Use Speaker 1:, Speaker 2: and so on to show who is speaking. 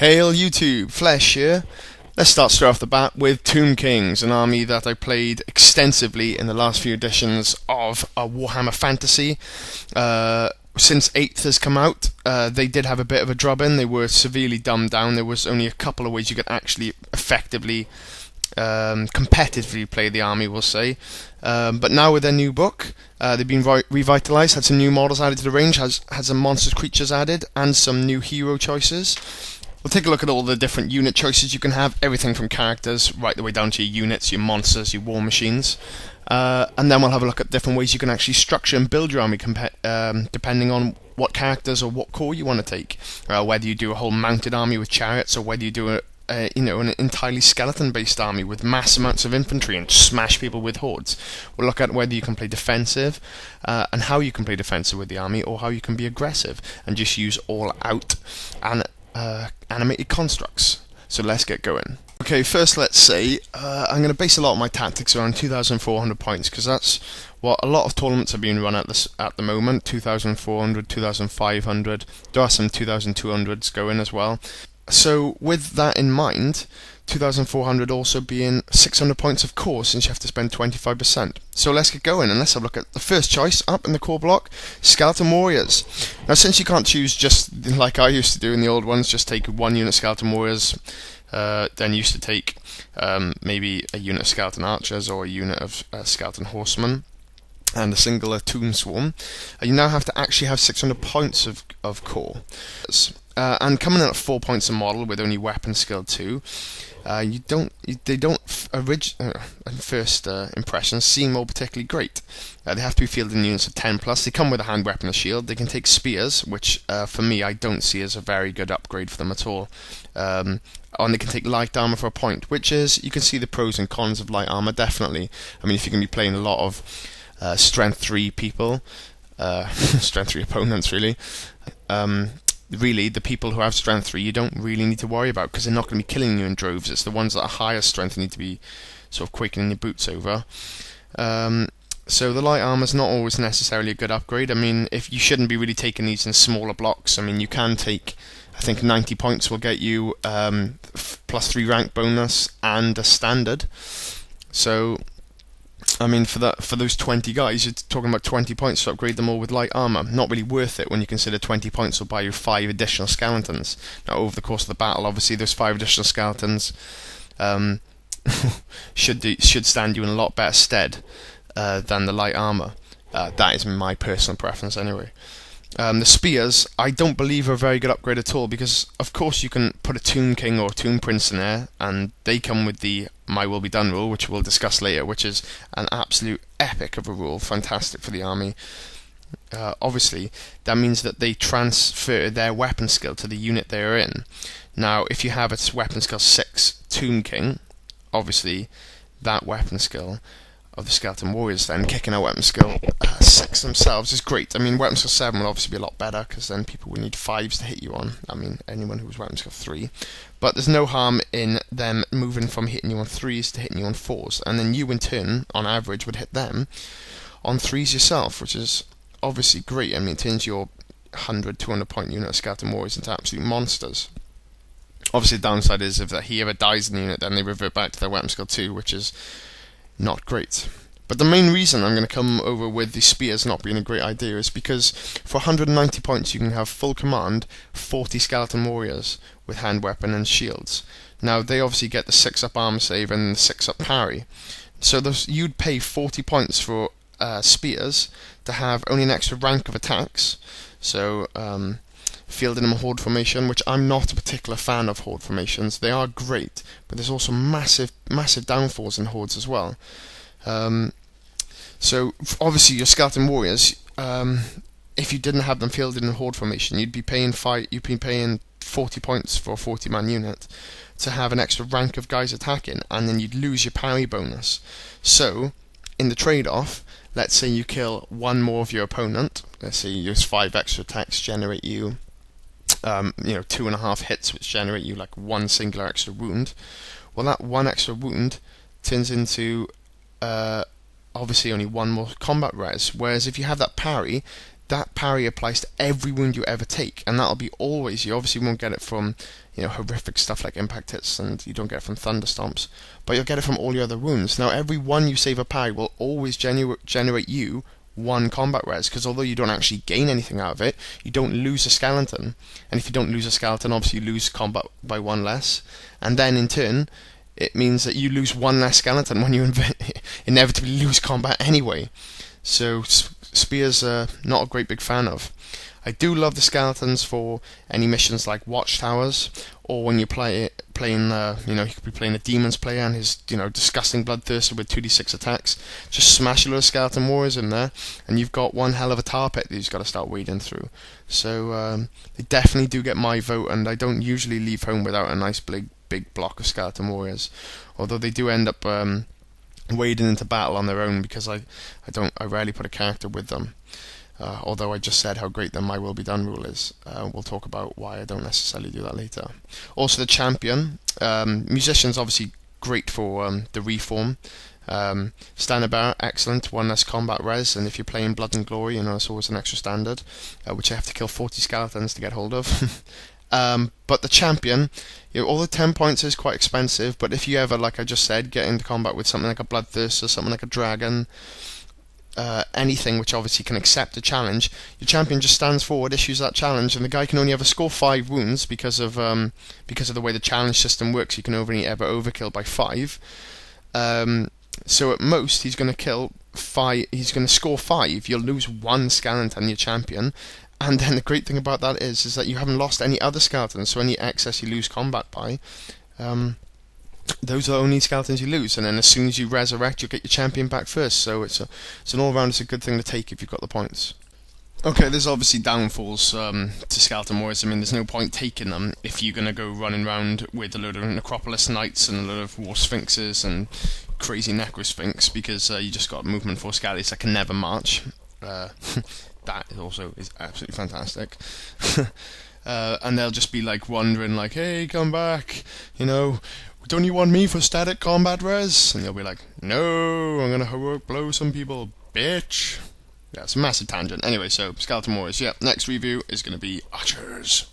Speaker 1: Hail YouTube, Flesh here. Let's start straight off the bat with Tomb Kings, an army that I played extensively in the last few editions of Warhammer Fantasy. Since 8th has come out, they did have a bit of a drop-in. They were severely dumbed down. There was only a couple of ways you could actually effectively, competitively play the army, we'll say. But now with their new book, they've been revitalised, had some new models added to the range, had some monstrous creatures added, and some new hero choices. We'll take a look at all the different unit choices you can have, everything from characters right the way down to your units, your monsters, your war machines. And then we'll have a look at different ways you can actually structure and build your army depending on what characters or what core you want to take. Whether you do a whole mounted army with chariots, or whether you do an entirely skeleton-based army with mass amounts of infantry and smash people with hordes. We'll look at whether you can play defensive and how you can play defensive with the army, or how you can be aggressive and just use all-out and animated constructs. So let's get going. Okay, first let's say I'm going to base a lot of my tactics around 2,400 points, because that's what a lot of tournaments are being run at the moment. 2,400, 2,500. There are some 2,200s going as well. So with that in mind, 2,400 also being 600 points of core, since you have to spend 25%. So let's get going and let's have a look at the first choice up in the core block, Skeleton Warriors. Now, since you can't choose just like I used to do in the old ones, just take one unit Skeleton Warriors, then you used to take maybe a unit of Skeleton Archers or a unit of Skeleton Horsemen and a single Tomb Swarm, you now have to actually have 600 points of core. And coming in at 4 points a model with only weapon skill 2, they don't at first impressions seem all particularly great. They have to be fielded in units of 10 plus. They come with a hand weapon and shield. They can take spears, which for me I don't see as a very good upgrade for them at all. And they can take light armor for a point, which is, you can see the pros and cons of light armor definitely. I mean, if you're going to be playing a lot of strength 3 people, strength 3 opponents really. Really, the people who have strength 3 you don't really need to worry about, because they're not going to be killing you in droves. It's the ones that are higher strength you need to be sort of quaking in your boots over. So the light armor is not always necessarily a good upgrade. I mean, if you shouldn't be really taking these in smaller blocks. I memean, you can take, I think 90 points will get you plus 3 rank bonus and a standard. So I mean, for those 20 guys, you're talking about 20 points to upgrade them all with light armor. Not really worth it when you consider 20 points will buy you 5 additional skeletons. Now, over the course of the battle, obviously, those 5 additional skeletons should stand you in a lot better stead than the light armor. That is my personal preference, anyway. The spears, I don't believe are a very good upgrade at all, because of course you can put a Tomb King or Tomb Prince in there, and they come with the My Will Be Done rule, which we'll discuss later, which is an absolute epic of a rule, fantastic for the army. Obviously, that means that they transfer their weapon skill to the unit they are in. Now, if you have a weapon skill 6 Tomb King, obviously that weapon skill of the Skeleton Warriors then kicking out weapon skill 6 themselves is great. I mean, weapon skill 7 will obviously be a lot better, because then people will need 5s to hit you on. I mean, anyone who was weapon skill 3. But there's no harm in them moving from hitting you on 3s to hitting you on 4s, and then you in turn, on average, would hit them on 3s yourself, which is obviously great. I mean, it turns your 100, 200 point unit of Skeleton Warriors into absolute monsters. Obviously, the downside is if he ever dies in the unit, then they revert back to their weapon skill 2, which is not great. But the main reason I'm going to come over with the spears not being a great idea is because for 190 points you can have full command 40 Skeleton Warriors with hand weapon and shields. Now, they obviously get the 6-up armor save and the 6-up parry. So you'd pay 40 points for spears to have only an extra rank of attacks. So fielding them a horde formation, which I'm not a particular fan of horde formations. They are great, but there's also massive downfalls in hordes as well. So obviously your Skeleton Warriors, if you didn't have them fielded in a horde formation, you'd be paying 40 points for a 40-man unit to have an extra rank of guys attacking, and then you'd lose your parry bonus. So in the trade-off, let's say you kill one more of your opponent. Let's say you use 5 extra attacks, generate you 2.5 hits, which generate you like 1 singular extra wound. Well, that 1 extra wound turns into obviously only 1 more combat res, whereas if you have that parry, that parry applies to every wound you ever take, and that'll be always. You obviously won't get it from, horrific stuff like impact hits, and you don't get it from thunderstomps, but you'll get it from all your other wounds. Now, every one you save a parry will always generate you one combat res, because although you don't actually gain anything out of it, you don't lose a skeleton, and if you don't lose a skeleton, obviously you lose combat by one less, and then in turn, it means that you lose one less skeleton when you inevitably lose combat anyway. So spears are not a great big fan of. I do love the skeletons for any missions like Watchtowers, or when you playing, you could be playing a Demon's player and his, disgusting Bloodthirster with 2d6 attacks. Just smash a lot of skeleton warriors in there, and you've got one hell of a tar pit that you've got to start wading through. So they definitely do get my vote, and I don't usually leave home without a nice big block of skeleton warriors. Although they do end up wading into battle on their own, because I rarely put a character with them. Although I just said how great the My Will Be Done rule is. We'll talk about why I don't necessarily do that later. Also the champion. Musician's obviously great for the reform. Standard Bearer, excellent, one less combat res, and if you're playing Blood and Glory, it's always an extra standard, which I have to kill 40 skeletons to get hold of. But the champion, all the 10 points is quite expensive, but if you ever, like I just said, get into combat with something like a Bloodthirster, something like a Dragon, anything which obviously can accept a challenge, your champion just stands forward, issues that challenge, and the guy can only ever score 5 wounds because of the way the challenge system works. You can only ever overkill by 5. So at most he's going to kill 5. He's going to score 5. You'll lose 1 skeleton, your champion. And then the great thing about that is that you haven't lost any other skeletons, so any excess you lose combat by, those are the only skeletons you lose, and then as soon as you resurrect, you'll get your champion back first, so it's an all-round, it's a good thing to take if you've got the points. Okay, there's obviously downfalls to skeleton warriors. I mean, there's no point taking them if you're going to go running around with a load of Necropolis Knights and a load of War Sphinxes and crazy Necrosphinx, because you just got movement 4 skellies that can never march. That is absolutely fantastic. And they'll just be like wondering, like, hey, come back, don't you want me for static combat res? And you'll be like, no, I'm gonna heroic blow some people, bitch. Yeah, it's a massive tangent. Anyway, so skeleton warriors. Yeah, next review is gonna be archers.